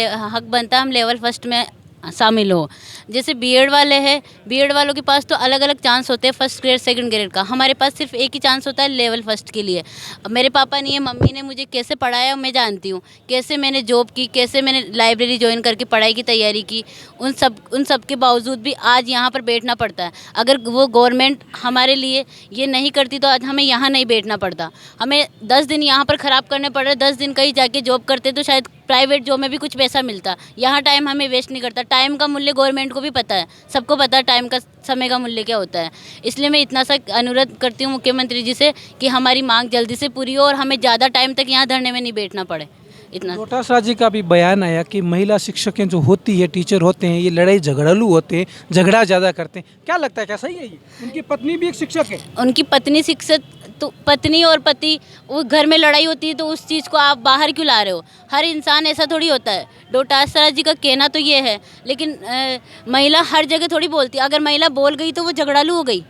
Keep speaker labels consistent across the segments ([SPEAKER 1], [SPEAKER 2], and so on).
[SPEAKER 1] हक बनता है हम लेवल फर्स्ट में शामिल हो। जैसे बीएड वाले हैं, बीएड वालों के पास तो अलग अलग चांस होते हैं, फर्स्ट ग्रेड सेकंड ग्रेड का। हमारे पास सिर्फ एक ही चांस होता है लेवल फर्स्ट के लिए। अब मेरे पापा नहीं है, मम्मी ने मुझे कैसे पढ़ाया मैं जानती हूँ, कैसे मैंने जॉब की, कैसे मैंने लाइब्रेरी ज्वाइन करके पढ़ाई की तैयारी की। उन सब के बावजूद भी आज यहाँ पर बैठना पड़ता है। अगर वो गवर्नमेंट हमारे लिए ये नहीं करती तो आज हमें यहाँ नहीं बैठना पड़ता। हमें 10 दिन यहाँ पर ख़राब करने पड़ रहे, 10 दिन कहीं जाके जॉब करते तो शायद प्राइवेट जॉब में भी कुछ पैसा मिलता। यहाँ टाइम हमें वेस्ट नहीं करता। टाइम का मूल्य गवर्नमेंट को भी पता है, सबको पता है टाइम का, समय का मूल्य क्या होता है। इसलिए मैं इतना सा अनुरोध करती हूँ मुख्यमंत्री जी से कि हमारी मांग जल्दी से पूरी हो और हमें ज़्यादा टाइम तक यहाँ धरने में नहीं बैठना पड़े। इतना।
[SPEAKER 2] डोटासरा जी का भी बयान आया कि महिला शिक्षकें जो होती है, टीचर होते हैं, ये लड़ाई झगड़ालू होते हैं, झगड़ा ज़्यादा करते हैं। क्या लगता है, क्या सही है ये? उनकी पत्नी भी एक शिक्षक है।
[SPEAKER 1] उनकी पत्नी शिक्षक, तो पत्नी और पति, वो घर में लड़ाई होती है तो उस चीज़ को आप बाहर क्यों ला रहे हो? हर इंसान ऐसा थोड़ी होता है। डोटासरा जी का कहना तो ये है, लेकिन महिला हर जगह थोड़ी बोलती है। अगर महिला बोल गई तो वो झगड़ालू हो गई,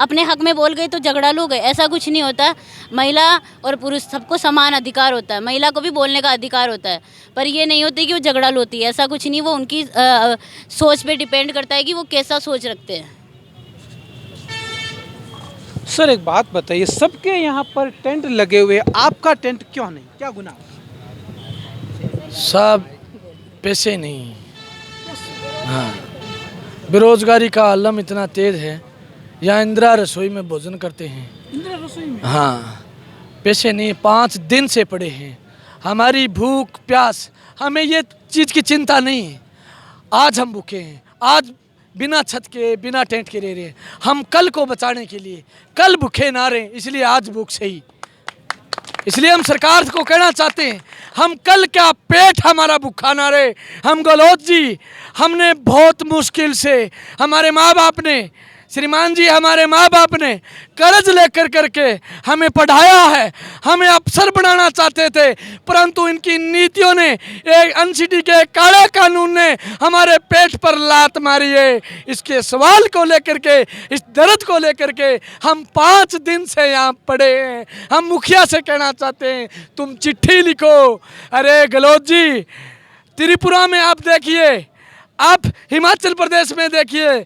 [SPEAKER 1] अपने हक में बोल गई तो झगड़ालू हो गए, ऐसा कुछ नहीं होता। महिला और पुरुष सबको समान अधिकार होता है, महिला को भी बोलने का अधिकार होता है, पर ये नहीं होती कि वो झगड़ालू होती है, ऐसा कुछ नहीं। वो उनकी सोच पे डिपेंड करता है कि वो कैसा सोच रखते हैं।
[SPEAKER 2] सर एक बात बताइए, सबके यहाँ पर टेंट लगे हुए, आपका टेंट क्यों नहीं? क्या गुनाह?
[SPEAKER 3] सब पैसे नहीं। हाँ, बेरोजगारी का आलम इतना तेज है। यहाँ इंदिरा रसोई में भोजन करते हैं।
[SPEAKER 2] इंदिरा रसोई में?
[SPEAKER 3] हाँ, पैसे नहीं, 5 दिन से पड़े हैं। हमारी भूख प्यास, हमें ये चीज़ की चिंता नहीं है। आज हम भूखे हैं, आज बिना छत के, बिना टेंट के रह रहे हैं। हम कल को बचाने के लिए, कल भूखे ना रहें, इसलिए आज भूख सही। इसलिए हम सरकार को कहना चाहते हैं, हम कल क्या पेट हमारा भूखा ना रहे। हम गहलोत जी, हमने बहुत मुश्किल से, हमारे माँ बाप ने, श्रीमान जी हमारे माँ बाप ने कर्ज लेकर करके हमें पढ़ाया है, हमें अफसर बनाना चाहते थे, परंतु इनकी नीतियों ने, एक एनसीटी के काले कानून ने हमारे पेट पर लात मारी है। इसके सवाल को लेकर के, इस दर्द को लेकर के हम 5 दिन से यहाँ पड़े हैं। हम मुखिया से कहना चाहते हैं, तुम चिट्ठी लिखो। अरे गहलोत जी, त्रिपुरा में आप देखिए, आप हिमाचल प्रदेश में देखिए,